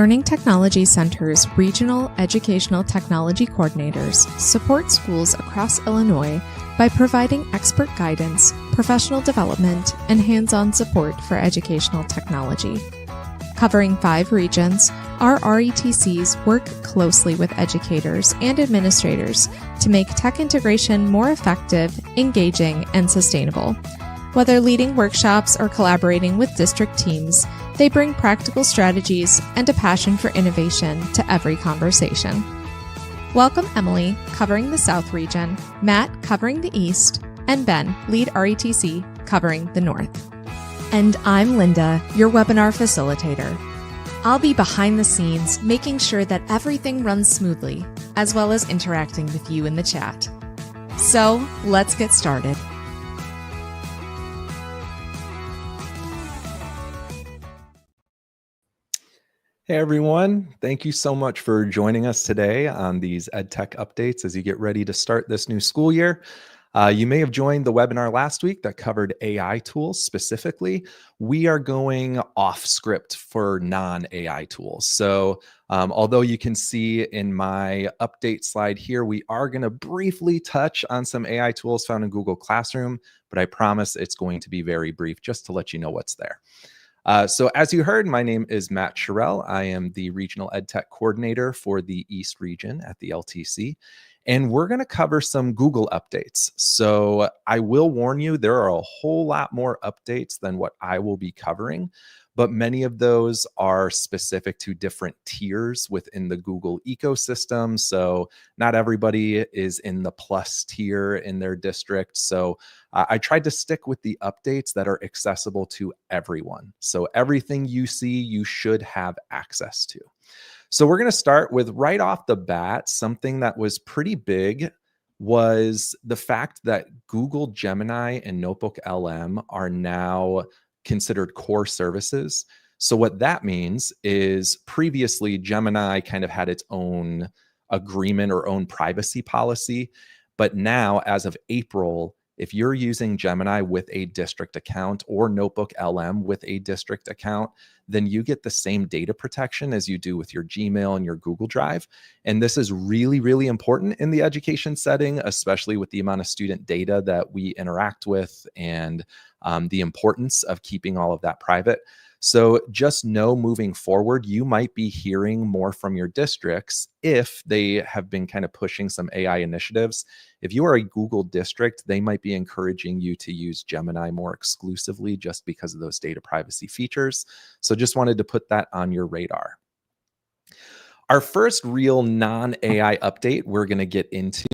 Learning Technology Center's Regional Educational Technology Coordinators support schools across Illinois by providing expert guidance, professional development, and hands-on support for educational technology. Covering 5 regions, our RETCs work closely with educators and administrators to make tech integration more effective, engaging, and sustainable. Whether leading workshops or collaborating with district teams, they bring practical strategies and a passion for innovation to every conversation. Welcome Emily, covering the South region, Matt, covering the East, and Ben, lead RETC, covering the North. And I'm Linda, your webinar facilitator. I'll be behind the scenes, making sure that everything runs smoothly, as well as interacting with you in the chat. So let's get started. Hey everyone, thank you so much for joining us today on these EdTech updates as you get ready to start this new school year. You may have joined the webinar last week that covered AI tools specifically. We are going off script for non-AI tools. So although you can see in my update slide here, we are going to briefly touch on some AI tools found in Google Classroom, but I promise it's going to be very brief just to let you know what's there. So as you heard, my name is Matt Sherrill. I am the Regional EdTech Coordinator for the East Region at the LTC, and we're going to cover some Google updates. So I will warn you, there are a whole lot more updates than what I will be covering, but many of those are specific to different tiers within the Google ecosystem. So not everybody is in the plus tier in their district. So I tried to stick with the updates that are accessible to everyone. So everything you see, you should have access to. So we're going to start with right off the bat, something that was pretty big was the fact that Google Gemini and Notebook LM are now considered core services. So what that means is previously Gemini kind of had its own agreement or own privacy policy, but now as of April, if you're using Gemini with a district account or Notebook LM with a district account, then you get the same data protection as you do with your Gmail and your Google Drive. And this is really, really important in the education setting, especially with the amount of student data that we interact with and the importance of keeping all of that private. So just know moving forward, you might be hearing more from your districts if they have been kind of pushing some AI initiatives. If you are a Google district, they might be encouraging you to use Gemini more exclusively just because of those data privacy features. So just wanted to put that on your radar. Our first real non-AI update we're going to get into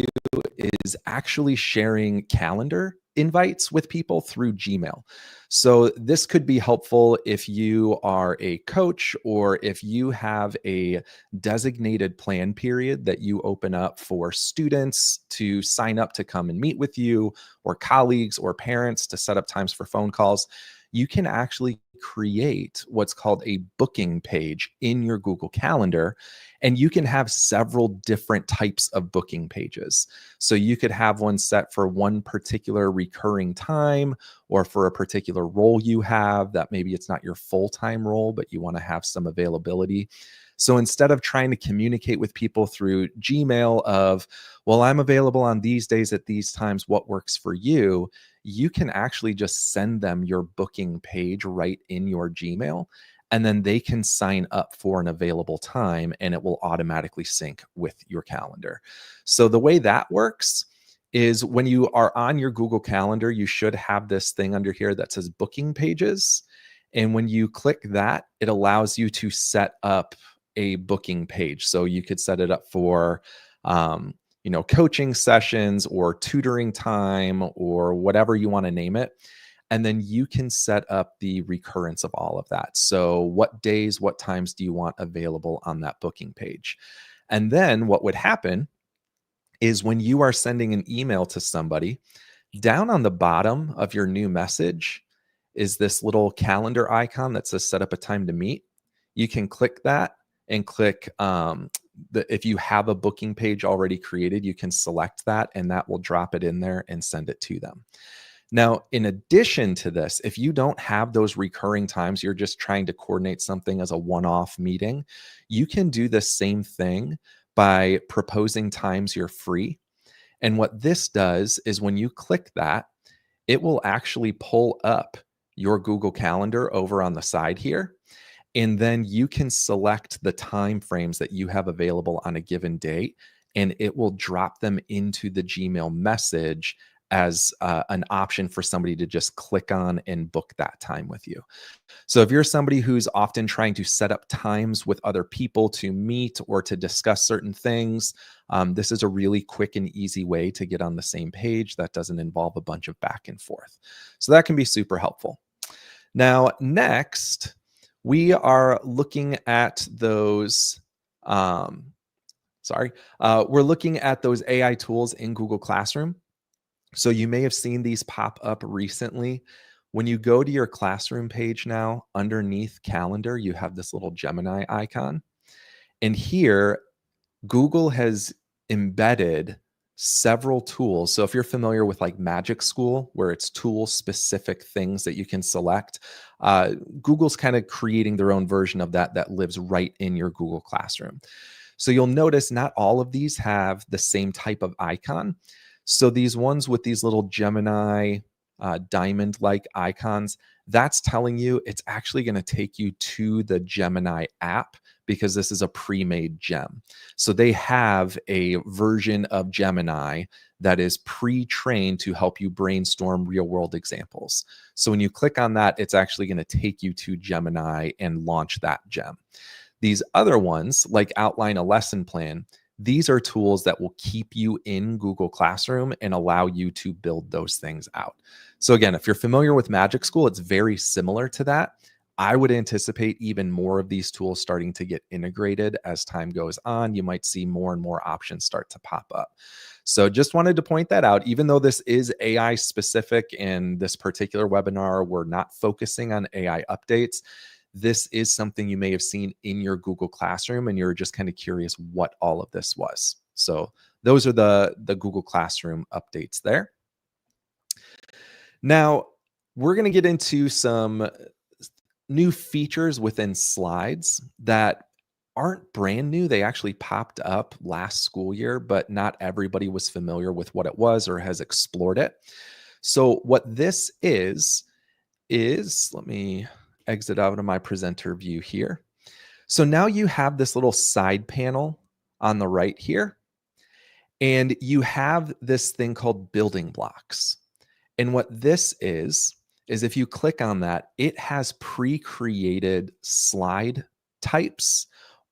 is actually sharing calendar invites with people through Gmail. So this could be helpful if you are a coach or if you have a designated plan period that you open up for students to sign up to come and meet with you, or colleagues or parents to set up times for phone calls. You can actually create what's called a booking page in your Google Calendar, and you can have several different types of booking pages. So you could have one set for one particular recurring time or for a particular role you have that maybe it's not your full-time role, but you want to have some availability. So instead of trying to communicate with people through Gmail of, well, I'm available on these days at these times, what works for you? You can actually just send them your booking page right in your Gmail, and then they can sign up for an available time and it will automatically sync with your calendar. So the way that works is when you are on your Google Calendar, you should have this thing under here that says booking pages. And when you click that, it allows you to set up a booking page. So you could set it up for, coaching sessions or tutoring time or whatever you want to name it. And then you can set up the recurrence of all of that. So what days, what times do you want available on that booking page? And then what would happen is when you are sending an email to somebody, down on the bottom of your new message is this little calendar icon that says set up a time to meet. You can click that and click if you have a booking page already created, you can select that and that will drop it in there and send it to them. Now, in addition to this, if you don't have those recurring times, you're just trying to coordinate something as a one-off meeting, you can do the same thing by proposing times you're free. And what this does is when you click that, it will actually pull up your Google Calendar over on the side here. And then you can select the time frames that you have available on a given date, and it will drop them into the Gmail message as an option for somebody to just click on and book that time with you. So if you're somebody who's often trying to set up times with other people to meet or to discuss certain things, this is a really quick and easy way to get on the same page that doesn't involve a bunch of back and forth. So that can be super helpful. Now, next, we are looking at those, we're looking at those AI tools in Google Classroom. So you may have seen these pop up recently. When you go to your classroom page now, underneath calendar, you have this little Gemini icon. And here, Google has embedded several tools. So if you're familiar with like Magic School, where it's tool specific things that you can select, Google's kind of creating their own version of that that lives right in your Google Classroom. So you'll notice not all of these have the same type of icon. So these ones with these little Gemini diamond-like icons, that's telling you it's actually going to take you to the Gemini app because this is a pre-made gem. So they have a version of Gemini that is pre-trained to help you brainstorm real-world examples. So when you click on that, it's actually going to take you to Gemini and launch that gem. These other ones, like outline a lesson plan, these are tools that will keep you in Google Classroom and allow you to build those things out. So again, if you're familiar with Magic School, it's very similar to that. I would anticipate even more of these tools starting to get integrated as time goes on. You might see more and more options start to pop up. So just wanted to point that out. Even though this is AI specific in this particular webinar, we're not focusing on AI updates. This is something you may have seen in your Google Classroom and you're just kind of curious what all of this was. So those are the Google Classroom updates there. Now, we're going to get into some new features within slides that aren't brand new. They actually popped up last school year, but not everybody was familiar with what it was or has explored it. So what this is let me exit out of my presenter view here. So now you have this little side panel on the right here, and you have this thing called building blocks. And what this is if you click on that, it has pre-created slide types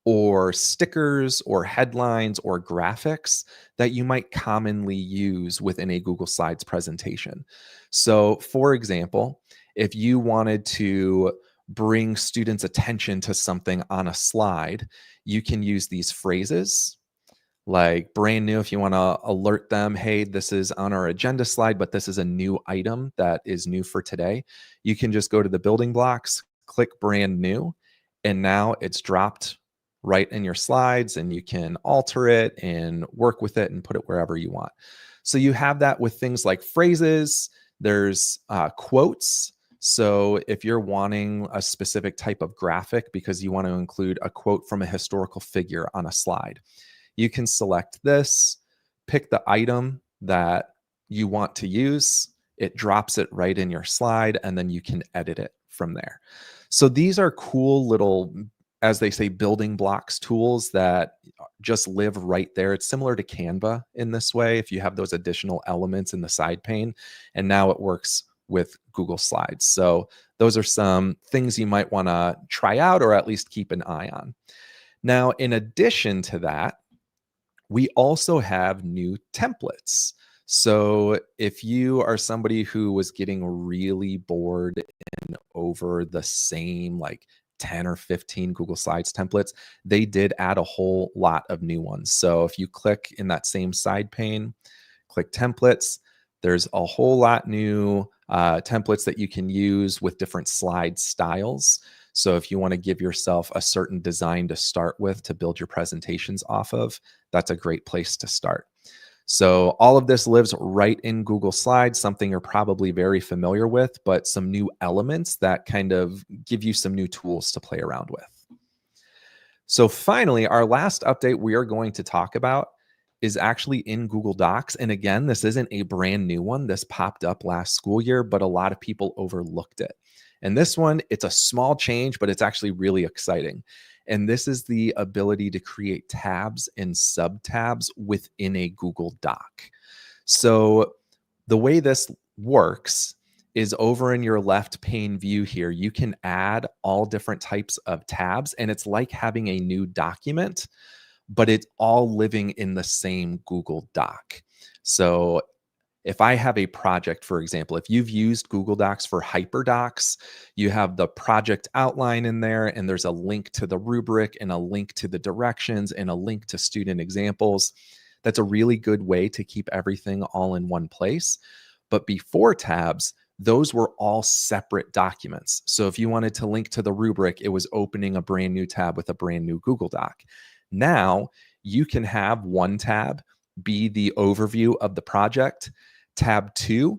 or stickers or headlines or graphics that you might commonly use within a Google Slides presentation. So for example, if you wanted to bring students' attention to something on a slide, you can use these phrases like brand new if you want to alert them, hey, this is on our agenda slide, but this is a new item that is new for today. You can just go to the building blocks, click brand new, and now it's dropped right in your slides and you can alter it and work with it and put it wherever you want. So you have that with things like phrases. There's quotes. So if you're wanting a specific type of graphic because you want to include a quote from a historical figure on a slide, you can select this, pick the item that you want to use. It drops it right in your slide, and then you can edit it from there. So these are cool little, as they say, building blocks tools that just live right there. It's similar to Canva in this way, if you have those additional elements in the side pane, and now it works with Google Slides. So those are some things you might want to try out or at least keep an eye on. Now, in addition to that, we also have new templates. So if you are somebody who was getting really bored and over the same like 10 or 15 Google Slides templates, they did add a whole lot of new ones. So if you click in that same side pane, click templates, there's a whole lot new templates that you can use with different slide styles. So if you want to give yourself a certain design to start with to build your presentations off of, that's a great place to start. So all of this lives right in Google Slides, something you're probably very familiar with, but some new elements that kind of give you some new tools to play around with. So finally, our last update we are going to talk about is actually in Google Docs. And again, this isn't a brand new one. This popped up last school year, but a lot of people overlooked it. And this one, it's a small change, but it's actually really exciting. And this is the ability to create tabs and subtabs within a Google Doc. So the way this works is over in your left pane view here, you can add all different types of tabs, and it's like having a new document, but it's all living in the same Google Doc. So if I have a project, for example, if you've used Google Docs for HyperDocs, you have the project outline in there, and there's a link to the rubric and a link to the directions and a link to student examples. That's a really good way to keep everything all in one place. But before tabs, those were all separate documents. So if you wanted to link to the rubric, it was opening a brand new tab with a brand new Google Doc. Now you can have one tab be the overview of the project, tab 2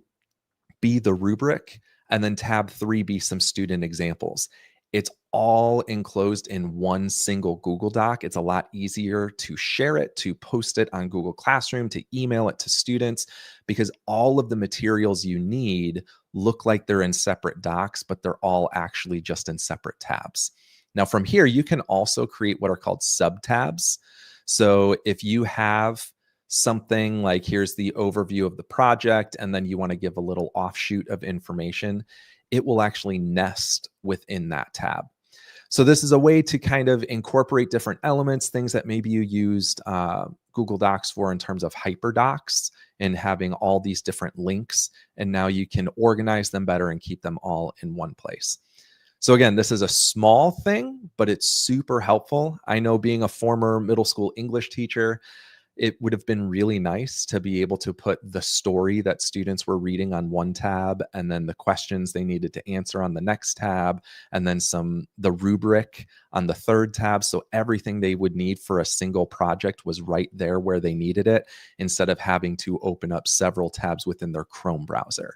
be the rubric, and then tab 3 be some student examples. It's all enclosed in one single Google Doc. It's a lot easier to share it, to post it on Google Classroom, to email it to students, because all of the materials you need look like they're in separate docs, but they're all actually just in separate tabs. Now from here, you can also create what are called subtabs. So if you have something like, here's the overview of the project, and then you want to give a little offshoot of information, it will actually nest within that tab. So this is a way to kind of incorporate different elements, things that maybe you used Google Docs for in terms of HyperDocs and having all these different links. And now you can organize them better and keep them all in one place. So again, this is a small thing, but it's super helpful. I know, being a former middle school English teacher, it would have been really nice to be able to put the story that students were reading on one tab, and then the questions they needed to answer on the next tab, and then the rubric on the third tab. So everything they would need for a single project was right there where they needed it, instead of having to open up several tabs within their Chrome browser.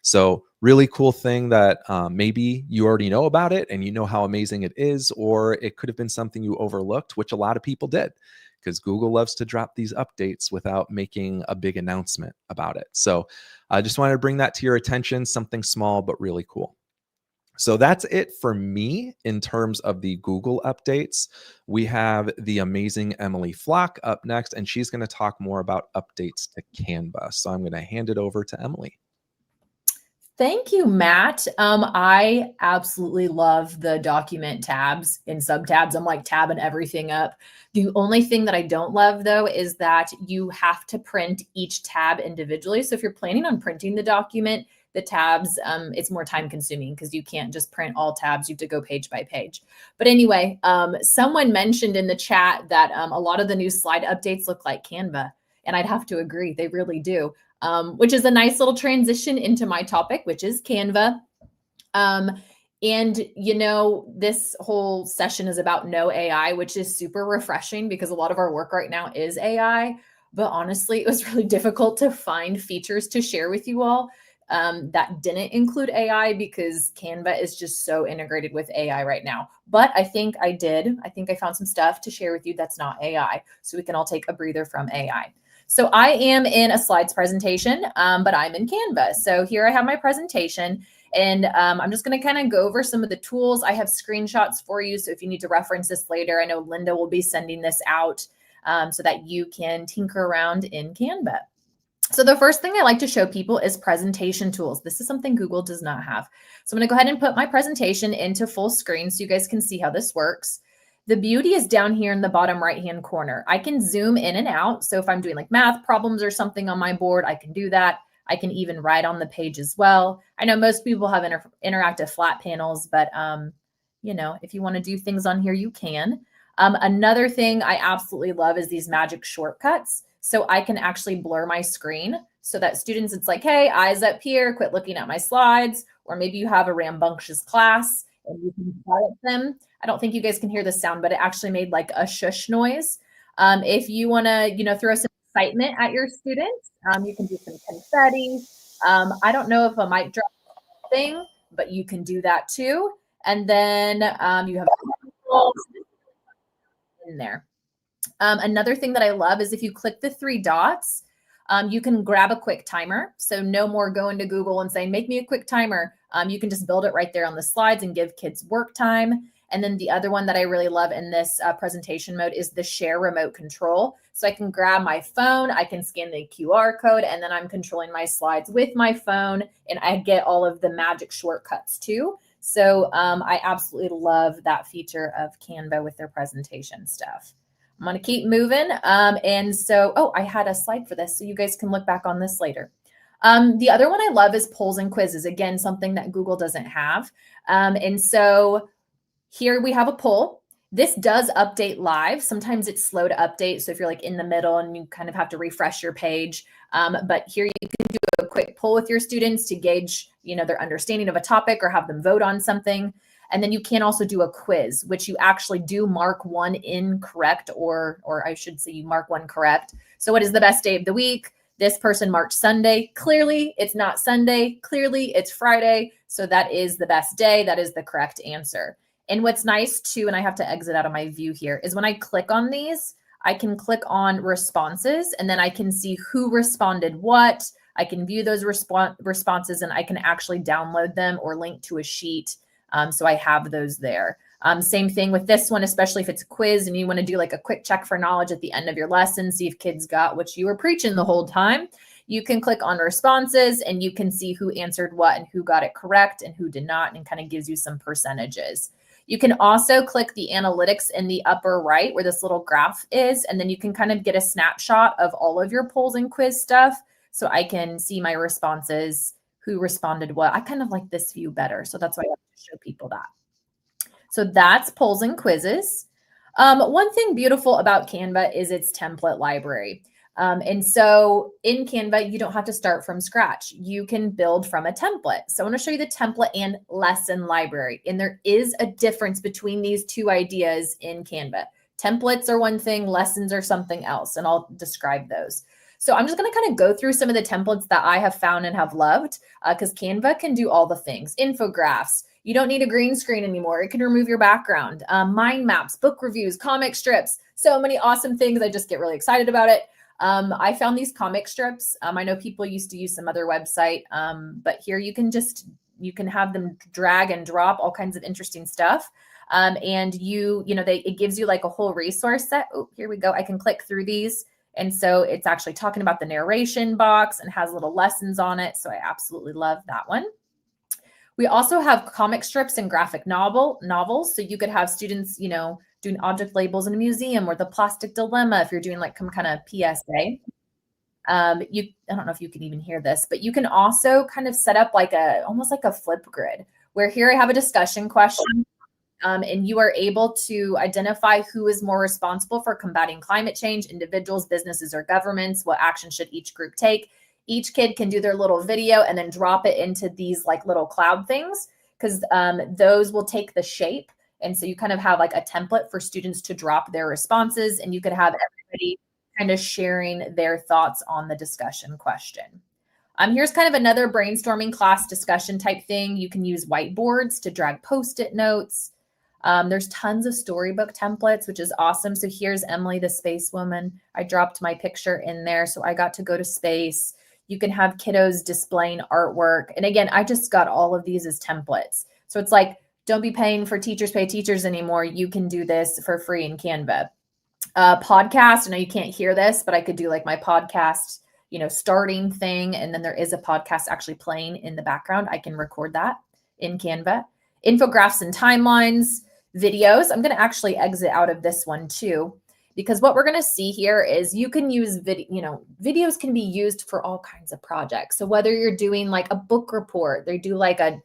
So really cool thing that maybe you already know about it and you know how amazing it is, or it could have been something you overlooked, which a lot of people did, because Google loves to drop these updates without making a big announcement about it. So I just wanted to bring that to your attention, something small but really cool. So that's it for me in terms of the Google updates. We have the amazing Emily Flock up next, and she's going to talk more about updates to Canva. So I'm going to hand it over to Emily. Thank you, Matt. I absolutely love the document tabs and subtabs. I'm like tabbing everything up. The only thing that I don't love, though, is that you have to print each tab individually. So if you're planning on printing the document, the tabs, it's more time consuming because you can't just print all tabs. You have to go page by page. But anyway, someone mentioned in the chat that a lot of the new slide updates look like Canva. And I'd have to agree, they really do. Which is a nice little transition into my topic, which is Canva. And, you know, this whole session is about no AI, which is super refreshing because a lot of our work right now is AI. But honestly, it was really difficult to find features to share with you all that didn't include AI, because Canva is just so integrated with AI right now. But I think I found some stuff to share with you that's not AI, so we can all take a breather from AI. So I am in a slides presentation, but I'm in Canva. So here I have my presentation, and I'm just going to kind of go over some of the tools. I have screenshots for you, so if you need to reference this later, I know Linda will be sending this out so that you can tinker around in Canva. So the first thing I like to show people is presentation tools. This is something Google does not have. So I'm going to go ahead and put my presentation into full screen so you guys can see how this works. The beauty is down here in the bottom right-hand corner. I can zoom in and out. So if I'm doing like math problems or something on my board, I can do that. I can even write on the page as well. I know most people have interactive flat panels, but you know, if you want to do things on here, you can. Another thing I absolutely love is these magic shortcuts. So I can actually blur my screen so that students, it's like, hey, eyes up here, quit looking at my slides. Or maybe you have a rambunctious class and you can quiet them. I don't think you guys can hear the sound, but it actually made like a shush noise. If you want to, you know, throw some excitement at your students. You can do some confetti. I don't know if a mic drop thing, but you can do that too. And then you have in there. Another thing that I love is if you click the three dots, you can grab a quick timer. So no more going to Google and saying, make me a quick timer. You can just build it right there on the slides and give kids work time. And then the other one that I really love in this presentation mode is the share remote control. So I can grab my phone, I can scan the QR code, and then I'm controlling my slides with my phone, and I get all of the magic shortcuts too. So I absolutely love that feature of Canva with their presentation stuff. I'm going to keep moving. And so, I had a slide for this, so you guys can look back on this later. The other one I love is polls and quizzes. Again, something that Google doesn't have. And so here we have a poll. This does update live. Sometimes it's slow to update. So if you're like in the middle and you kind of have to refresh your page, but here you can do a quick poll with your students to gauge, their understanding of a topic or have them vote on something. And then you can also do a quiz, which you actually do mark one incorrect, or I should say you mark one correct. So what is the best day of the week? This person marked Sunday. Clearly, it's not Sunday. Clearly, it's Friday. So that is the best day. That is the correct answer. And what's nice too, and I have to exit out of my view here, is when I click on these, I can click on responses, and then I can see who responded what. I can view those responses, and I can actually download them or link to a sheet. So I have those there. Same thing with this one, especially if it's a quiz and you want to do like a quick check for knowledge at the end of your lesson, see if kids got what you were preaching the whole time. You can click on responses and you can see who answered what and who got it correct and who did not, and kind of gives you some percentages. You can also click the analytics in the upper right where this little graph is, and then you can kind of get a snapshot of all of your polls and quiz stuff. So I can see my responses, who responded what. I kind of like this view better, so that's why I have to show people that. So that's polls and quizzes. One thing beautiful about Canva is its template library. And so in Canva, you don't have to start from scratch. You can build from a template. So I want to show you the template and lesson library. And there is a difference between these two ideas in Canva. Templates are one thing, lessons are something else, and I'll describe those. So I'm just going to kind of go through some of the templates that I have found and have loved, because Canva can do all the things. Infographics. You don't need a green screen anymore. It can remove your background. Mind maps, book reviews, comic strips. So many awesome things. I just get really excited about it. I found these comic strips. I know people used to use some other website, but here you can have them drag and drop all kinds of interesting stuff. And it gives you like a whole resource set. Oh, here we go. I can click through these. And so it's actually talking about the narration box and has little lessons on it. So I absolutely love that one. We also have comic strips and graphic novels. So you could have students, doing object labels in a museum, or the plastic dilemma if you're doing like some kind of PSA. I don't know if you can even hear this, but you can also kind of set up like almost like a flip grid, where here I have a discussion question. And you are able to identify who is more responsible for combating climate change: individuals, businesses, or governments. What action should each group take? Each kid can do their little video and then drop it into these like little cloud things, because those will take the shape. And so you kind of have like a template for students to drop their responses, and you could have everybody kind of sharing their thoughts on the discussion question. Here's kind of another brainstorming class discussion type thing. You can use whiteboards to drag Post-it notes. There's tons of storybook templates, which is awesome. So here's Emily, the space woman. I dropped my picture in there, so I got to go to space. You can have kiddos displaying artwork. And again, I just got all of these as templates. So it's like, don't be paying for teachers pay teachers anymore. You can do this for free in Canva. Podcast, I know you can't hear this, but I could do like my podcast, starting thing. And then there is a podcast actually playing in the background. I can record that in Canva. Infographics and timelines, videos. I'm going to actually exit out of this one too, because what we're going to see here is you can use videos can be used for all kinds of projects. So whether you're doing like a book report, they do like a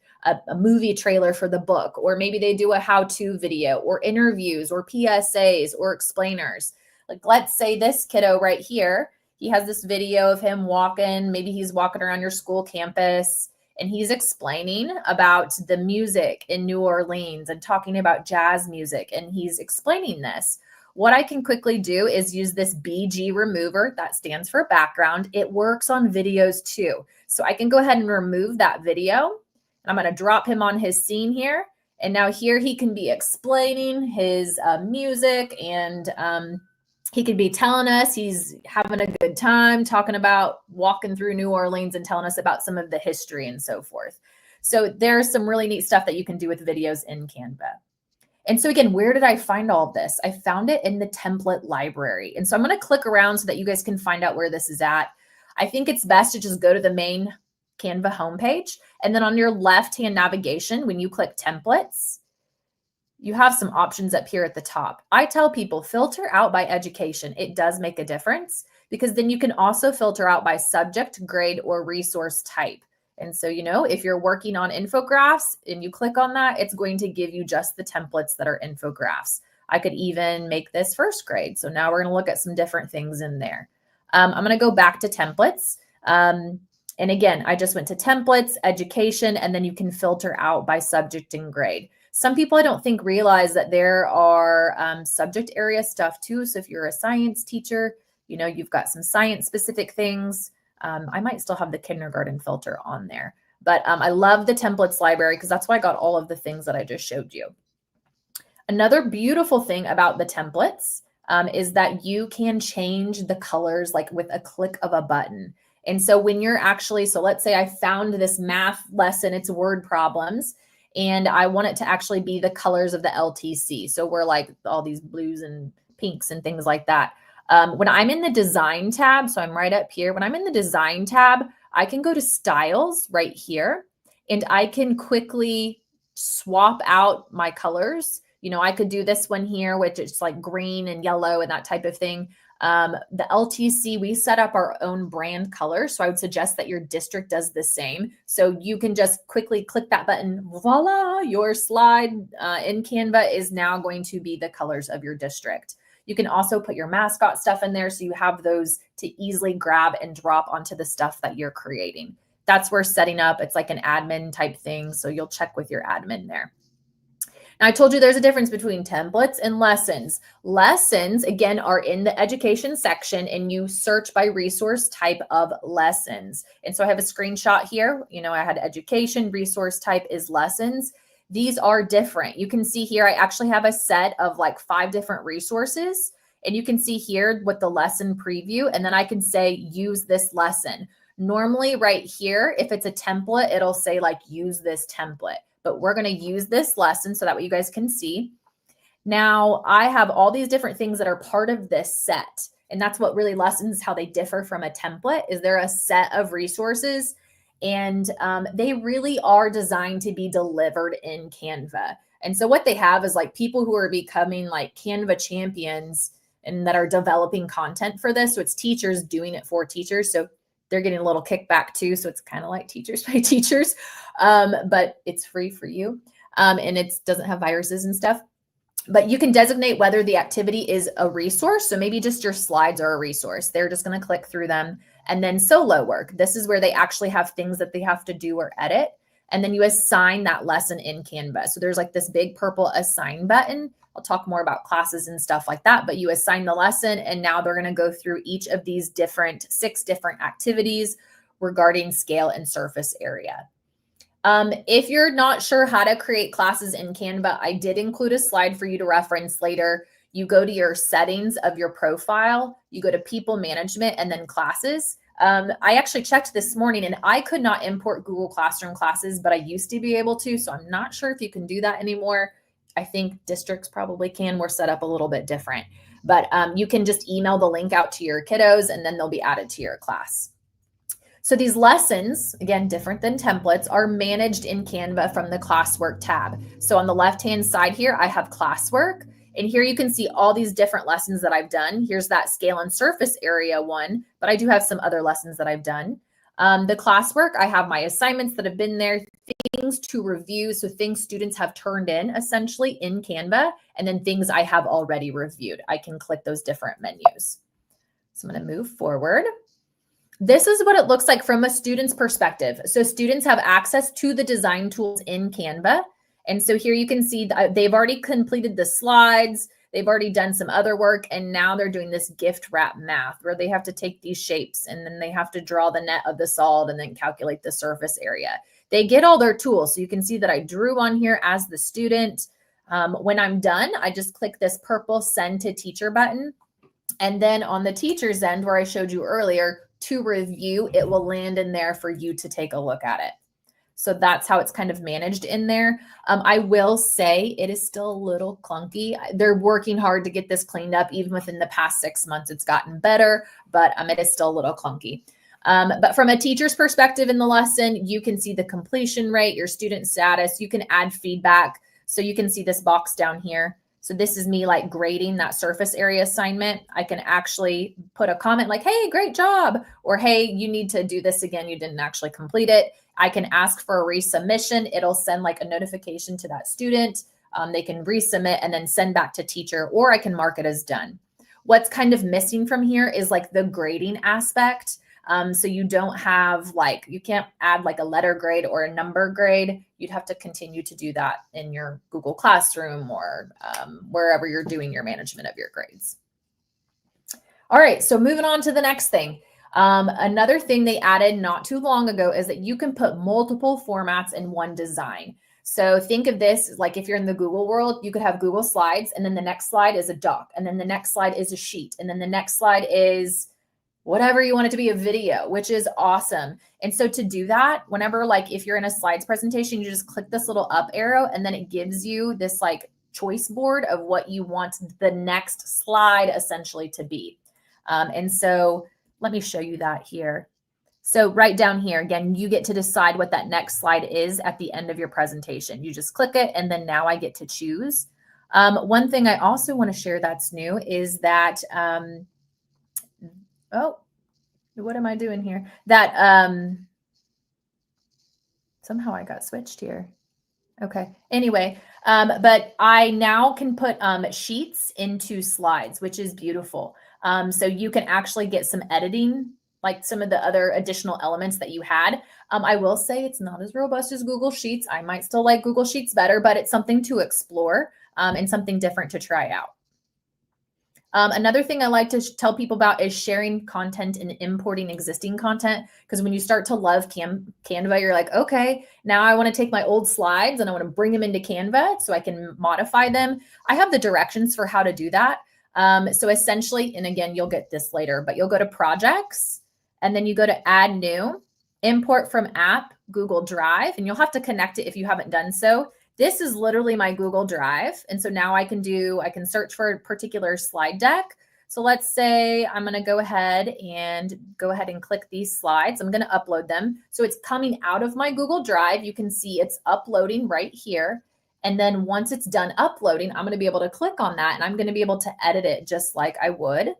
movie trailer for the book, or maybe they do a how-to video, or interviews, or PSAs, or explainers. Like, let's say this kiddo right here, he has this video of him walking, maybe he's walking around your school campus, and he's explaining about the music in New Orleans and talking about jazz music, and he's explaining this. what I can quickly do is use this BG remover. That stands for background. It works on videos too. So I can go ahead and remove that video. I'm going to drop him on his scene here. And now here he can be explaining his music, and he could be telling us he's having a good time, talking about walking through New Orleans and telling us about some of the history and so forth. So there's some really neat stuff that you can do with videos in Canva. And so again, where did I find all of this? I found it in the template library. And so I'm going to click around so that you guys can find out where this is at. I think it's best to just go to the main Canva homepage. And then on your left-hand navigation, when you click templates, you have some options up here at the top. I tell people filter out by education. It does make a difference because then you can also filter out by subject, grade, or resource type. And so, if you're working on infographics and you click on that, it's going to give you just the templates that are infographics. I could even make this first grade. So now we're going to look at some different things in there. I'm going to go back to templates. And again, I just went to templates, education, and then you can filter out by subject and grade. Some people I don't think realize that there are subject area stuff too. So if you're a science teacher, you've got some science specific things. I might still have the kindergarten filter on there, but I love the templates library because that's why I got all of the things that I just showed you. Another beautiful thing about the templates is that you can change the colors like with a click of a button. And so when you're so let's say I found this math lesson, it's word problems, and I want it to actually be the colors of the LTC. So we're like all these blues and pinks and things like that. When I'm in the design tab, so I'm right up here, when I'm in the design tab, I can go to styles right here, and I can quickly swap out my colors. I could do this one here, which is like green and yellow and that type of thing. The LTC, we set up our own brand color. So I would suggest that your district does the same. So you can just quickly click that button. Voila, your slide in Canva is now going to be the colors of your district. You can also put your mascot stuff in there so you have those to easily grab and drop onto the stuff that you're creating. That's where setting up, it's like an admin type thing. So you'll check with your admin there. Now I told you there's a difference between templates and lessons. Lessons, again, are in the education section, and you search by resource type of lessons. And so I have a screenshot here. I had education, resource type is lessons. These are different. You can see here, I actually have a set of like 5 different resources, and you can see here with the lesson preview, and then I can say, use this lesson. Normally right here, if it's a template, it'll say like, use this template, but we're going to use this lesson so that way you guys can see. Now I have all these different things that are part of this set. And that's what really lessons, how they differ from a template, is they're a set of resources. And they really are designed to be delivered in Canva. And so what they have is like people who are becoming like Canva champions and that are developing content for this. So it's teachers doing it for teachers. So they're getting a little kickback too. So it's kind of like Teachers Pay Teachers, but it's free for you. And it doesn't have viruses and stuff. But you can designate whether the activity is a resource. So maybe just your slides are a resource. They're just going to click through them. And then solo work. This is where they actually have things that they have to do or edit. And then you assign that lesson in Canva. So there's like this big purple assign button. I'll talk more about classes and stuff like that, but you assign the lesson, and now they're going to go through each of these 6 different activities regarding scale and surface area. If you're not sure how to create classes in Canva, I did include a slide for you to reference later. You go to your settings of your profile, you go to people management, and then classes. I actually checked this morning and I could not import Google Classroom classes, but I used to be able to. So I'm not sure if you can do that anymore. I think districts probably can. We're set up a little bit different, but you can just email the link out to your kiddos and then they'll be added to your class. So these lessons, again, different than templates, are managed in Canva from the classwork tab. So on the left-hand side here, I have classwork. And here you can see all these different lessons that I've done. Here's that scale and surface area one, but I do have some other lessons that I've done. The classwork, I have my assignments that have been there, things to review. So things students have turned in essentially in Canva, and then things I have already reviewed. I can click those different menus. So I'm going to move forward. This is what it looks like from a student's perspective. So students have access to the design tools in Canva. And so here you can see they've already completed the slides. They've already done some other work, and now they're doing this gift wrap math where they have to take these shapes and then they have to draw the net of the solid and then calculate the surface area. They get all their tools. So you can see that I drew on here as the student. When I'm done, I just click this purple send to teacher button. And then on the teacher's end, where I showed you earlier, to review, it will land in there for you to take a look at it. So that's how it's kind of managed in there. I will say it is still a little clunky. They're working hard to get this cleaned up. Even within the past 6 months, it's gotten better, but it is still a little clunky. But from a teacher's perspective in the lesson, you can see the completion rate, your student status. You can add feedback. So you can see this box down here. So this is me like grading that surface area assignment. I can actually put a comment like, hey, great job, or hey, you need to do this again. You didn't actually complete it. I can ask for a resubmission. It'll send like a notification to that student. They can resubmit and then send back to teacher, or I can mark it as done. What's kind of missing from here is like the grading aspect. So you don't have like, you can't add like a letter grade or a number grade. You'd have to continue to do that in your Google Classroom or wherever you're doing your management of your grades. All right, so moving on to the next thing. Another thing they added not too long ago is that you can put multiple formats in one design. So think of this like if you're in the Google world, you could have Google Slides, and then the next slide is a doc, and then the next slide is a sheet, and then the next slide is whatever you want it to be, a video, which is awesome. And so to do that, whenever like if you're in a slides presentation, you just click this little up arrow, and then it gives you this like choice board of what you want the next slide essentially to be. And so let me show you that here. So right down here, again, you get to decide what that next slide is at the end of your presentation. You just click it, and then now I get to choose. One thing I also want to share that's new is that, oh, what am I doing here? That somehow I got switched here. Okay. Anyway, but I now can put sheets into slides, which is beautiful. So you can actually get some editing, like some of the other additional elements that you had. I will say it's not as robust as Google Sheets. I might still like Google Sheets better, but it's something to explore and something different to try out. Another thing I like to tell people about is sharing content and importing existing content. Because when you start to love Canva, you're like, okay, now I want to take my old slides and I want to bring them into Canva so I can modify them. I have the directions for how to do that. So essentially, and again, you'll get this later, but you'll go to projects and then you go to add new, import from app, Google Drive, and you'll have to connect it if you haven't done so. This is literally my Google Drive. And so now I can search for a particular slide deck. So let's say I'm going to go ahead and click these slides. I'm going to upload them. So it's coming out of my Google Drive. You can see it's uploading right here. And then once it's done uploading, I'm going to be able to click on that and I'm going to be able to edit it just like I would.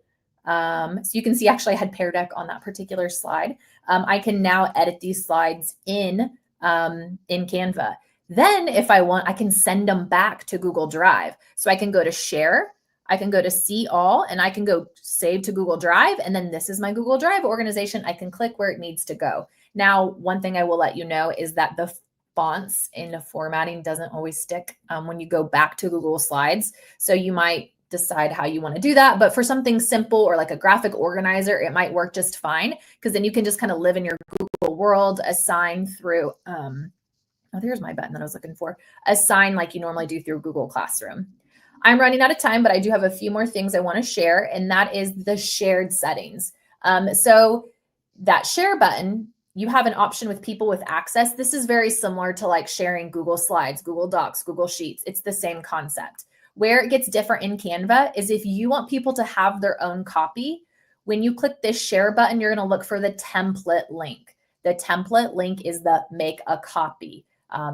So you can see actually I had Pear Deck on that particular slide. I can now edit these slides in Canva. Then if I want, I can send them back to Google Drive. So I can go to share, I can go to see all, and I can go save to Google Drive. And then this is my Google Drive organization. I can click where it needs to go. Now, one thing I will let you know is that the fonts in the formatting doesn't always stick when you go back to Google Slides. So you might decide how you want to do that. But for something simple or like a graphic organizer, it might work just fine because then you can just kind of live in your Google world, assign through, oh, there's my button that I was looking for, assign like you normally do through Google Classroom. I'm running out of time, but I do have a few more things I want to share, and that is the shared settings. So that share button, you have an option with people with access. This is very similar to like sharing Google Slides, Google Docs, Google Sheets. It's the same concept. Where it gets different in Canva is if you want people to have their own copy, when you click this share button, you're going to look for the template link. The template link is the make a copy.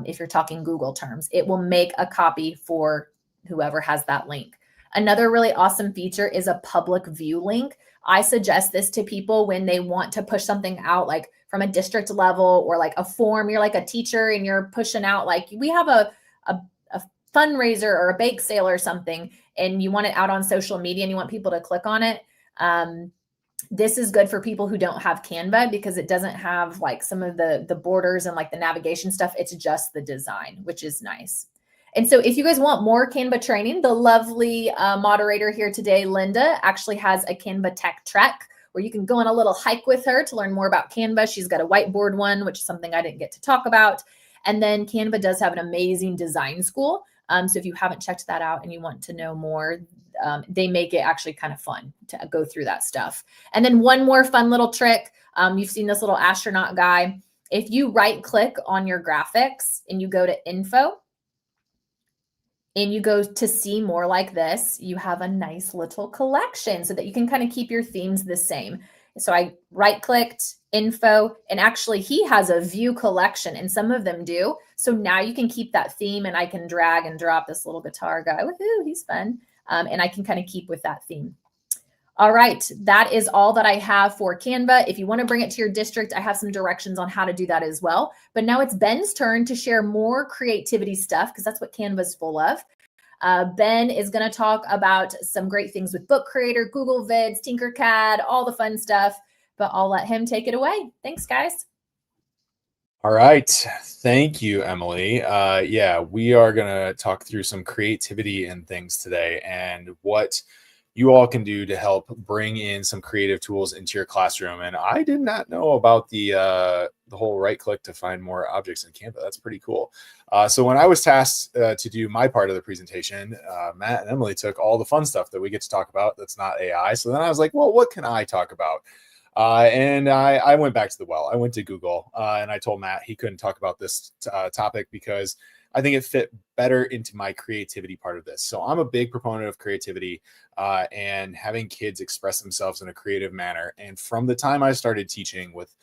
If you're talking Google terms, it will make a copy for whoever has that link. Another really awesome feature is a public view link. I suggest this to people when they want to push something out like from a district level or like a form. You're like a teacher and you're pushing out like we have a fundraiser or a bake sale or something, and you want it out on social media and you want people to click on it. This is good for people who don't have Canva because it doesn't have like some of the borders and like the navigation stuff. It's just the design, which is nice. And so if you guys want more Canva training, the lovely moderator here today, Linda, actually has a Canva tech trek where you can go on a little hike with her to learn more about Canva. She's got a whiteboard one, which is something I didn't get to talk about. And then Canva does have an amazing design school. So if you haven't checked that out and you want to know more, they make it actually kind of fun to go through that stuff. And then one more fun little trick. You've seen this little astronaut guy. If you right click on your graphics and you go to info, and you go to see more like this, you have a nice little collection so that you can kind of keep your themes the same. So I right-clicked info, and actually he has a view collection, and some of them do. So now you can keep that theme, and I can drag and drop this little guitar guy. Woohoo, he's fun. And I can kind of keep with that theme. All right, that is all that I have for Canva. If you want to bring it to your district, I have some directions on how to do that as well. But now it's Ben's turn to share more creativity stuff because that's what Canva's full of. Ben is going to talk about some great things with Book Creator, Google Vids, Tinkercad, all the fun stuff. But I'll let him take it away. Thanks, guys. All right. Thank you, Emily. Yeah, we are going to talk through some creativity and things today and what you all can do to help bring in some creative tools into your classroom. And I did not know about the whole right click to find more objects in Canva. That's pretty cool. So when I was tasked to do my part of the presentation, Matt and Emily took all the fun stuff that we get to talk about that's not AI. So then I was like, well, what can I talk about? And I went back to the well. I went to Google and I told Matt he couldn't talk about this topic because I think it fit better into my creativity part of this. So I'm a big proponent of creativity and having kids express themselves in a creative manner. And from the time I started teaching with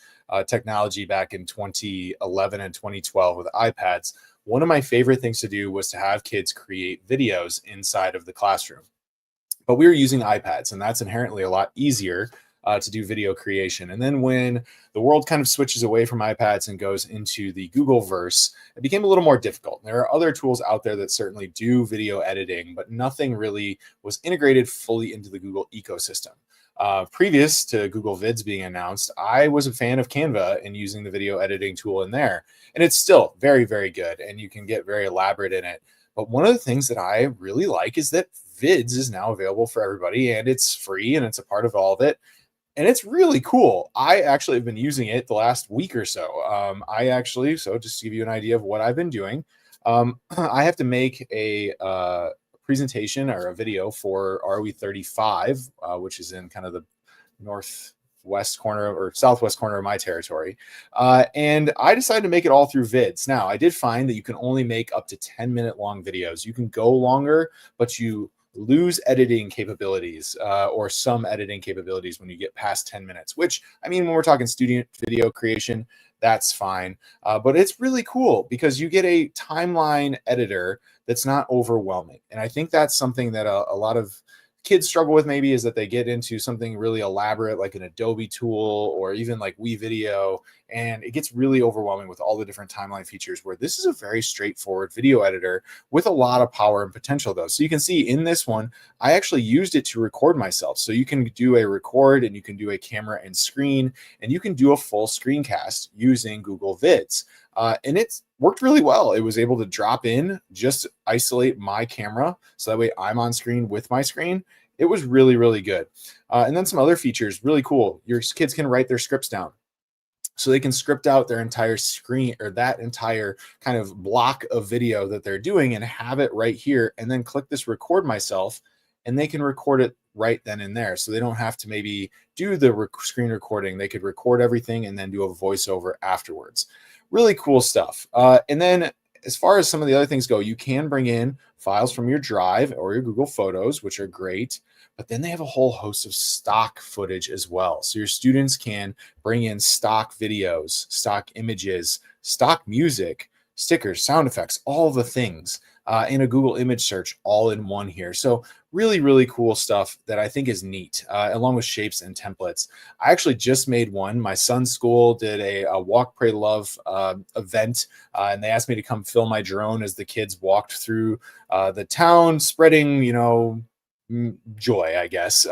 technology back in 2011 and 2012 with iPads, one of my favorite things to do was to have kids create videos inside of the classroom. But we were using iPads, and that's inherently a lot easier to do video creation. And then when the world kind of switches away from iPads and goes into the Google verse, it became a little more difficult. There are other tools out there that certainly do video editing, but nothing really was integrated fully into the Google ecosystem. Previous to Google Vids being announced, I was a fan of Canva and using the video editing tool in there. And it's still very, very good, and you can get very elaborate in it. But one of the things that I really like is that Vids is now available for everybody, and it's free, and it's a part of all of it. And it's really cool. I actually have been using it the last week or so. So just to give you an idea of what I've been doing, I have to make a presentation or a video for ROE 35, which is in kind of the northwest corner or southwest corner of my territory. And I decided to make it all through Vids. Now, I did find that you can only make up to 10-minute long videos. You can go longer, but you lose editing capabilities or some editing capabilities when you get past 10 minutes, which, I mean, when we're talking student video creation, that's fine. But it's really cool because you get a timeline editor that's not overwhelming. And I think that's something that a lot of kids struggle with maybe is that they get into something really elaborate like an Adobe tool or even like WeVideo, and it gets really overwhelming with all the different timeline features, where this is a very straightforward video editor with a lot of power and potential though. So you can see in this one, I actually used it to record myself. So you can do a record and you can do a camera and screen, and you can do a full screencast using Google Vids. And it's worked really well. It was able to drop in, just isolate my camera. So that way I'm on screen with my screen. It was really, really good. And then some other features, really cool. Your kids can write their scripts down. So they can script out their entire screen or that entire kind of block of video that they're doing and have it right here. And then click this record myself, and they can record it right then and there. So they don't have to maybe do the screen recording. They could record everything and then do a voiceover afterwards. Really cool stuff. And then as far as some of the other things go, you can bring in files from your Drive or your Google Photos, which are great. But then they have a whole host of stock footage as well. So your students can bring in stock videos, stock images, stock music, stickers, sound effects, all the things in a Google image search all in one here. So really, really cool stuff that I think is neat, along with shapes and templates. I actually just made one. My son's school did a Walk, Pray, Love event, and they asked me to come film my drone as the kids walked through the town, spreading, joy, I guess.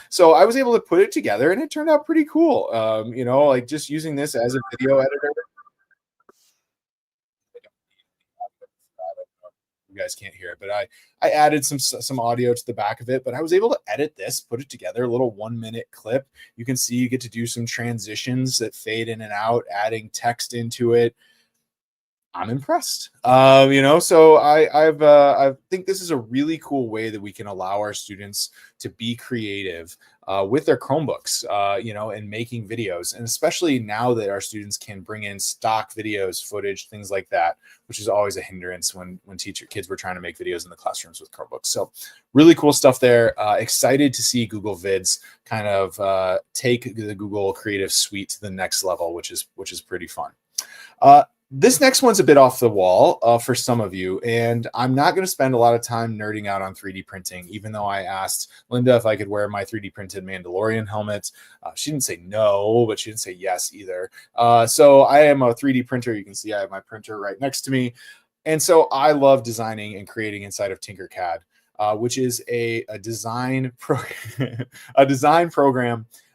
So I was able to put it together, and it turned out pretty cool. Like just using this as a video editor. you guys can't hear it, but I added some audio to the back of it, but I was able to edit this, put it together, a little 1-minute clip. You can see you get to do some transitions that fade in and out, adding text into it. I'm impressed. So I think this is a really cool way that we can allow our students to be creative with their Chromebooks, and making videos. And especially now that our students can bring in stock videos, footage, things like that, which is always a hindrance when kids were trying to make videos in the classrooms with Chromebooks. So really cool stuff there. Excited to see Google Vids kind of take the Google Creative Suite to the next level, which is pretty fun. This next one's a bit off the wall for some of you, and I'm not going to spend a lot of time nerding out on 3D printing, even though I asked Linda if I could wear my 3D printed Mandalorian helmet. She didn't say no, but she didn't say yes either. So I am a 3D printer. You can see I have my printer right next to me. And so I love designing and creating inside of Tinkercad, which is a design program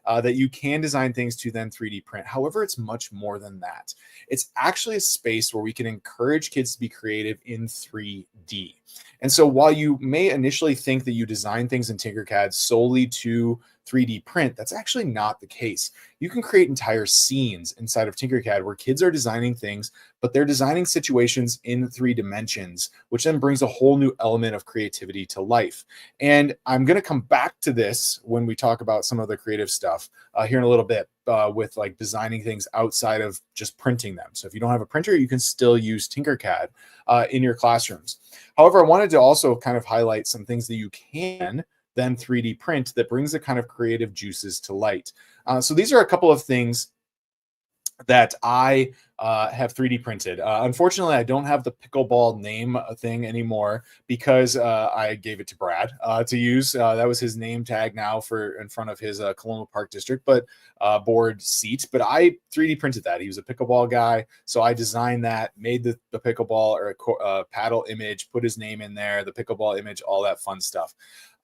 that you can design things to then 3D print. However, it's much more than that. It's actually a space where we can encourage kids to be creative in 3D. And so while you may initially think that you design things in Tinkercad solely to 3D print, that's actually not the case. You can create entire scenes inside of Tinkercad where kids are designing things, but they're designing situations in 3 dimensions, which then brings a whole new element of creativity to life. And I'm going to come back to this when we talk about some of the creative stuff here in a little bit with like designing things outside of just printing them. So if you don't have a printer, you can still use Tinkercad in your classrooms. However, I wanted to also kind of highlight some things that you can then 3D print that brings the kind of creative juices to light. So these are a couple of things that I have 3D printed. Unfortunately, I don't have the pickleball name thing anymore because I gave it to Brad to use. That was his name tag now for in front of his Coloma Park District, but board seat. But I 3D printed that. He was a pickleball guy, so I designed that, made the pickleball or a paddle image, put his name in there, the pickleball image, all that fun stuff.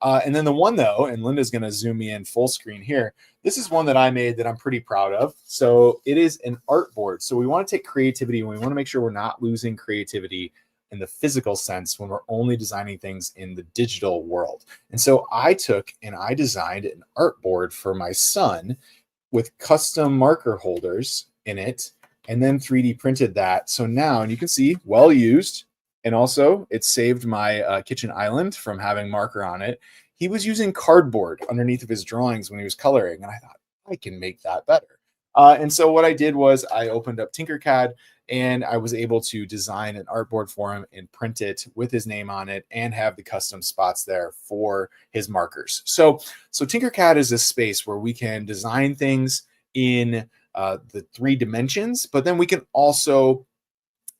And then the one though, and Linda's going to zoom me in full screen here. This is one that I made that I'm pretty proud of. So it is an art board. So we want to take creativity and we want to make sure we're not losing creativity in the physical sense when we're only designing things in the digital world. And so I took and I designed an art board for my son with custom marker holders in it and then 3D printed that. So now, and you can see well used. And also it saved my kitchen island from having marker on it. He was using cardboard underneath of his drawings when he was coloring. And I thought, I can make that better. And so what I did was I opened up Tinkercad and I was able to design an artboard for him and print it with his name on it and have the custom spots there for his markers. So Tinkercad is a space where we can design things in the 3 dimensions, but then we can also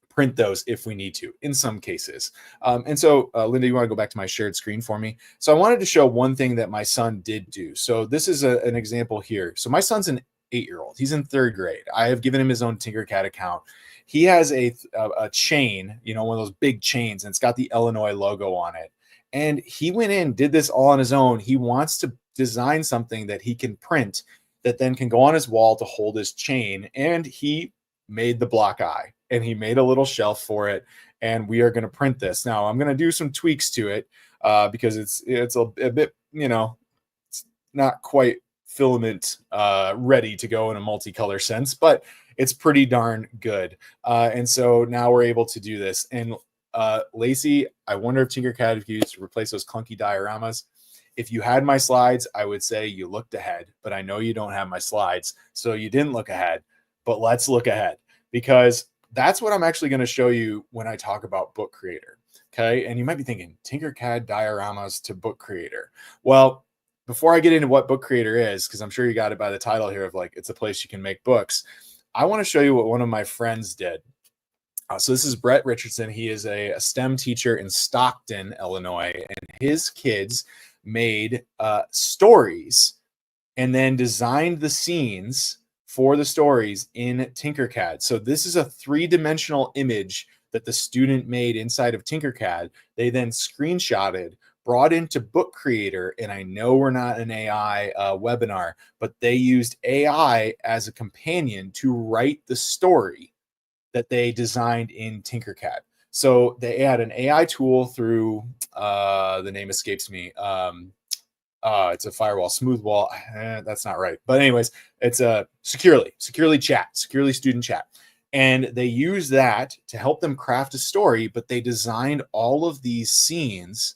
print those if we need to in some cases. And so Linda, you want to go back to my shared screen for me? So I wanted to show one thing that my son did do. So this is an example here. So my son's an 8-year-old. He's in 3rd grade. I have given him his own Tinkercad account. He has a chain, one of those big chains, and it's got the Illinois logo on it. And he went in, did this all on his own. He wants to design something that he can print that then can go on his wall to hold his chain. And he made the block eye. And he made a little shelf for it, and we are going to print this. Now I'm going to do some tweaks to it because it's a bit, it's not quite filament ready to go in a multicolor sense, but it's pretty darn good. And so now we're able to do this. And Lacey, I wonder if Tinkercad could use to replace those clunky dioramas. If you had my slides, I would say you looked ahead, but I know you don't have my slides, so you didn't look ahead. But let's look ahead because that's what I'm actually going to show you when I talk about Book Creator. Okay. And you might be thinking Tinkercad dioramas to Book Creator. Well, before I get into what Book Creator is, because I'm sure you got it by the title here of like, it's a place you can make books. I want to show you what one of my friends did. So this is Brett Richardson. He is a STEM teacher in Stockton, Illinois, and his kids made stories and then designed the scenes for the stories in Tinkercad. So this is a 3-dimensional image that the student made inside of Tinkercad. They then screenshotted, brought into Book Creator, and I know we're not an AI webinar, but they used AI as a companion to write the story that they designed in Tinkercad. So they had an AI tool through, the name escapes me. It's a firewall, smooth wall. That's not right. But anyways, it's a securely student chat. And they use that to help them craft a story, but they designed all of these scenes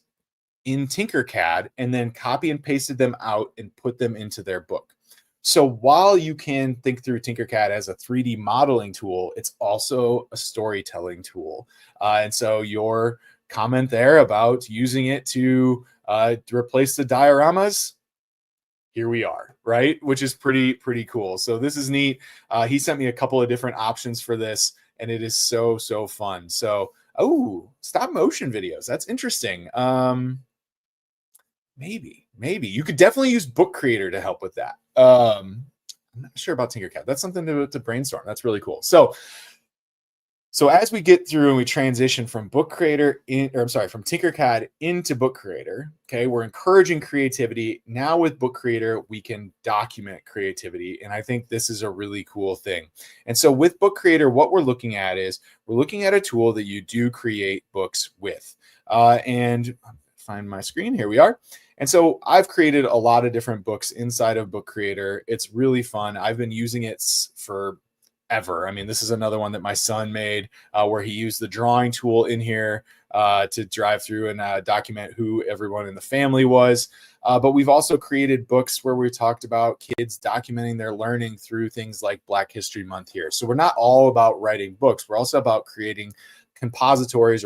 in Tinkercad and then copy and pasted them out and put them into their book. So while you can think through Tinkercad as a 3D modeling tool, it's also a storytelling tool. And so your comment there about using it to replace the dioramas, here we are, right? Which is pretty cool. So this is neat. He sent me a couple of different options for this, and it is so fun. So, oh, stop motion videos. That's interesting. Maybe you could definitely use Book Creator to help with that. I'm not sure about Tinkercad. That's something to brainstorm. That's really cool. So as we get through and we transition from from Tinkercad into Book Creator, okay, we're encouraging creativity. Now with Book Creator, we can document creativity. And I think this is a really cool thing. And so with Book Creator, what we're looking at is we're looking at a tool that you do create books with. And find my screen. Here we are. And so I've created a lot of different books inside of Book Creator. It's really fun. I've been using it for ever. I mean, this is another one that my son made where he used the drawing tool in here to drive through and document who everyone in the family was. But we've also created books where we talked about kids documenting their learning through things like Black History Month here. So we're not all about writing books. We're also about creating repositories,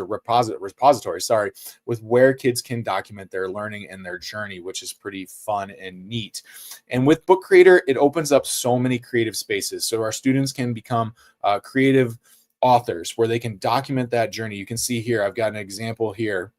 with where kids can document their learning and their journey, which is pretty fun and neat. And with Book Creator, it opens up so many creative spaces. So our students can become creative authors where they can document that journey. You can see here, I've got an example here.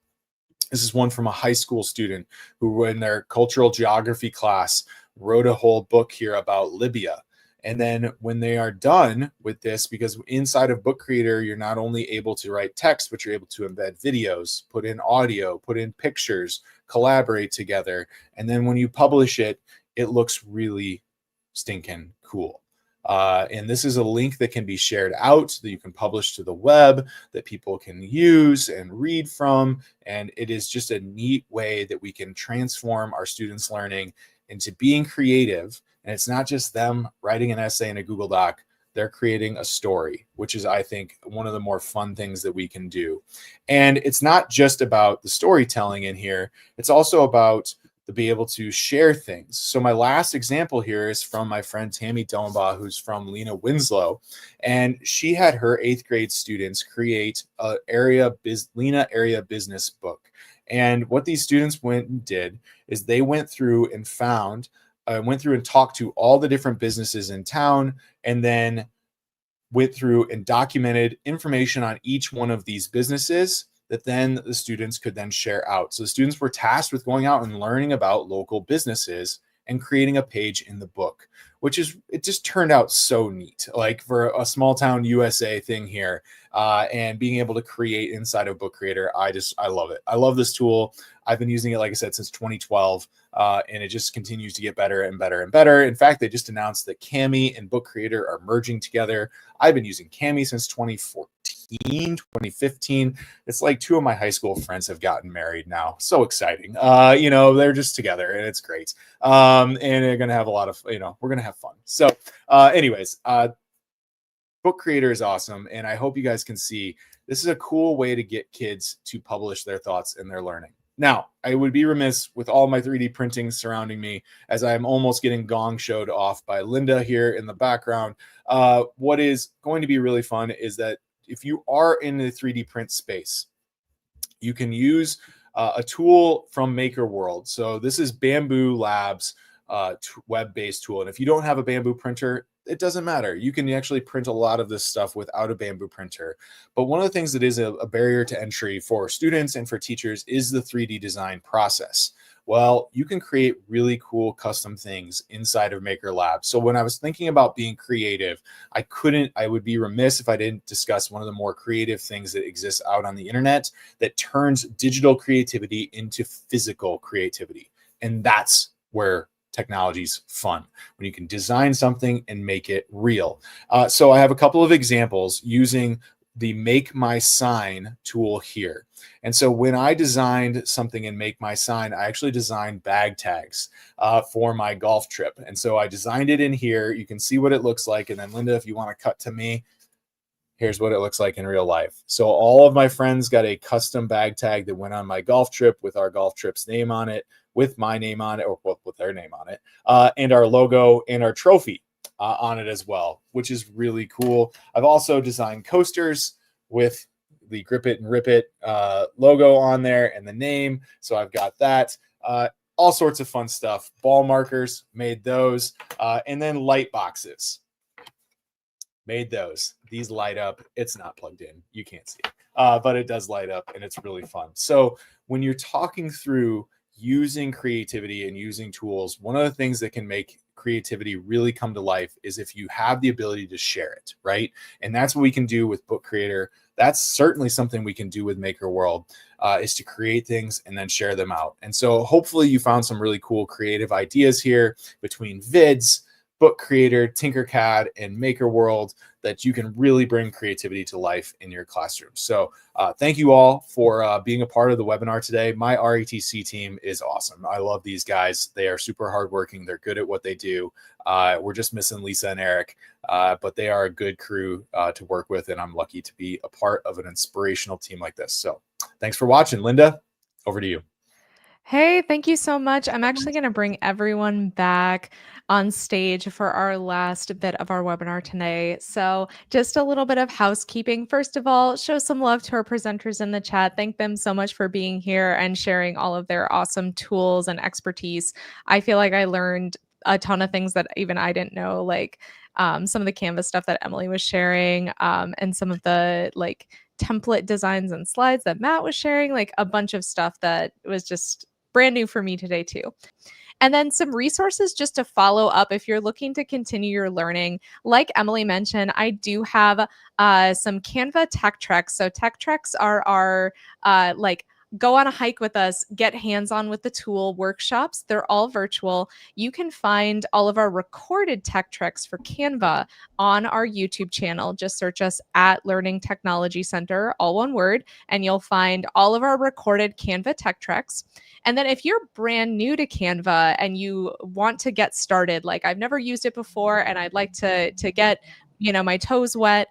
This is one from a high school student who in their cultural geography class wrote a whole book here about Libya. And then when they are done with this, because inside of Book Creator, you're not only able to write text, but you're able to embed videos, put in audio, put in pictures, collaborate together. And then when you publish it, it looks really stinking cool. And this is a link that can be shared out, that you can publish to the web, that people can use and read from. And it is just a neat way that we can transform our students' learning into being creative. And it's not just them writing an essay in a Google Doc. They're creating a story, which is, I think, one of the more fun things that we can do. And it's not just about the storytelling in here. It's also about to be able to share things. So my last example here is from my friend Tammy Domenbaugh, who's from Lena Winslow. And she had her 8th grade students create a Lena area business book. And what these students went and did is they went through and talked to all the different businesses in town, and then went through and documented information on each one of these businesses that then the students could then share out. So the students were tasked with going out and learning about local businesses and creating a page in the book, it just turned out so neat, like for a small town USA thing here, and being able to create inside of Book Creator. I love it. I love this tool. I've been using it, like I said, since 2012, and it just continues to get better and better and better. In fact, they just announced that Cami and Book Creator are merging together. I've been using Cami since 2015. It's like 2 of my high school friends have gotten married now. So exciting. They're just together and it's great. And they're going to have a lot of, we're going to have fun. So anyways, Book Creator is awesome. And I hope you guys can see this is a cool way to get kids to publish their thoughts and their learning. Now, I would be remiss with all my 3D printing surrounding me, as I'm almost getting gong showed off by Linda here in the background. What is going to be really fun is that if you are in the 3D print space, you can use a tool from Maker World. So this is Bamboo Labs web-based tool. And if you don't have a Bamboo printer, it doesn't matter. You can actually print a lot of this stuff without a Bamboo printer. But one of the things that is a barrier to entry for students and for teachers is the 3D design process. Well, you can create really cool custom things inside of Maker Lab. So when I was thinking about being creative, I would be remiss if I didn't discuss one of the more creative things that exists out on the internet that turns digital creativity into physical creativity. And that's where technology's fun, when you can design something and make it real. So I have a couple of examples using the Make My Sign tool here. And so when I designed something in Make My Sign, I actually designed bag tags for my golf trip. And so I designed it in here. You can see what it looks like. And then Linda, if you want to cut to me, here's what it looks like in real life. So all of my friends got a custom bag tag that went on my golf trip with our golf trip's name on it, with my name on it, or with their name on it, and our logo and our trophy on it as well, which is really cool. I've also designed coasters with the Grip It and Rip It logo on there and the name. So I've got that. All sorts of fun stuff. Ball markers, made those. And then light boxes. Made those. These light up. It's not plugged in. You can't see it, but it does light up, and it's really fun. So when you're talking through using creativity and using tools, one of the things that can make creativity really come to life is if you have the ability to share it, right? And that's what we can do with Book Creator. That's certainly something we can do with Maker World, is to create things and then share them out. And so hopefully you found some really cool creative ideas here between vids, Book Creator, Tinkercad, and Maker World that you can really bring creativity to life in your classroom. So thank you all for being a part of the webinar today. My RETC team is awesome. I love these guys. They are super hardworking. They're good at what they do. We're just missing Lisa and Eric, but they are a good crew to work with, and I'm lucky to be a part of an inspirational team like this. So thanks for watching. Linda, over to you. Hey, thank you so much. I'm actually going to bring everyone back on stage for our last bit of our webinar today. So just a little bit of housekeeping. First of all, show some love to our presenters in the chat. Thank them so much for being here and sharing all of their awesome tools and expertise. I feel like I learned a ton of things that even I didn't know, like some of the Canva stuff that Emily was sharing, and some of the like template designs and slides that Matt was sharing, like a bunch of stuff that was just brand new for me today too. And then some resources just to follow up if you're looking to continue your learning. Like Emily mentioned, I do have some Canva tech treks. So tech treks are our like go on a hike with us, get hands-on with the tool workshops. They're all virtual. You can find all of our recorded tech treks for Canva on our YouTube channel. Just search us at Learning Technology Center, all one word, and you'll find all of our recorded Canva tech treks. And then if you're brand new to Canva and you want to get started, like I've never used it before and I'd like to get my toes wet,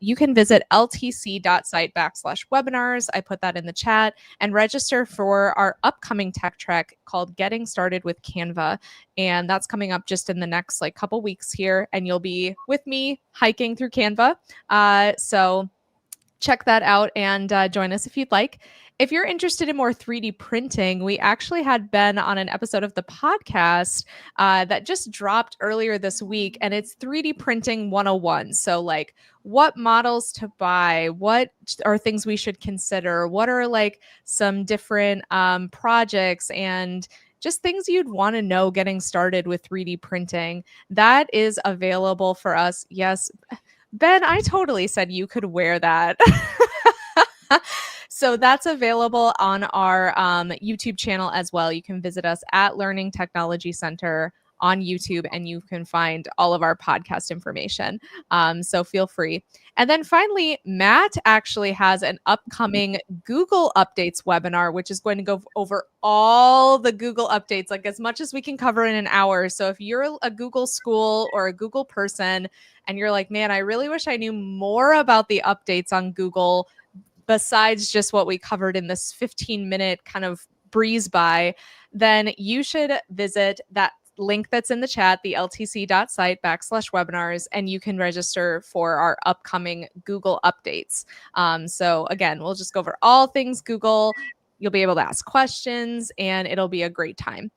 you can visit ltc.site/webinars. I put that in the chat, and register for our upcoming tech trek called Getting Started with Canva. And that's coming up just in the next couple weeks here. And you'll be with me hiking through Canva. So check that out and join us if you'd like. If you're interested in more 3D printing, we actually had Ben on an episode of the podcast that just dropped earlier this week, and it's 3D printing 101. So what models to buy, what are things we should consider, what are some different projects and just things you'd want to know getting started with 3D printing. That is available for us. Yes, Ben, I totally said you could wear that. So that's available on our YouTube channel as well. You can visit us at Learning Technology Center on YouTube, and you can find all of our podcast information. So feel free. And then finally, Matt actually has an upcoming Google Updates webinar, which is going to go over all the Google updates, as much as we can cover in an hour. So if you're a Google school or a Google person and you're like, man, I really wish I knew more about the updates on Google besides just what we covered in this 15-minute kind of breeze by, then you should visit that link that's in the chat, the ltc.site/webinars, and you can register for our upcoming Google updates. So again, we'll just go over all things Google. You'll be able to ask questions, and it'll be a great time.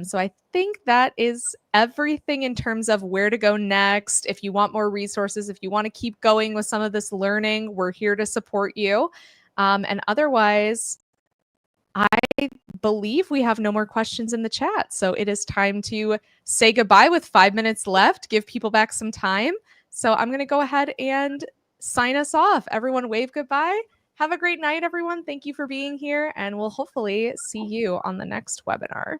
So I think that is everything in terms of where to go next. If you want more resources, if you want to keep going with some of this learning, we're here to support you. And otherwise, I believe we have no more questions in the chat. So it is time to say goodbye with 5 minutes left, give people back some time. So I'm going to go ahead and sign us off. Everyone wave goodbye. Have a great night, everyone. Thank you for being here, and we'll hopefully see you on the next webinar.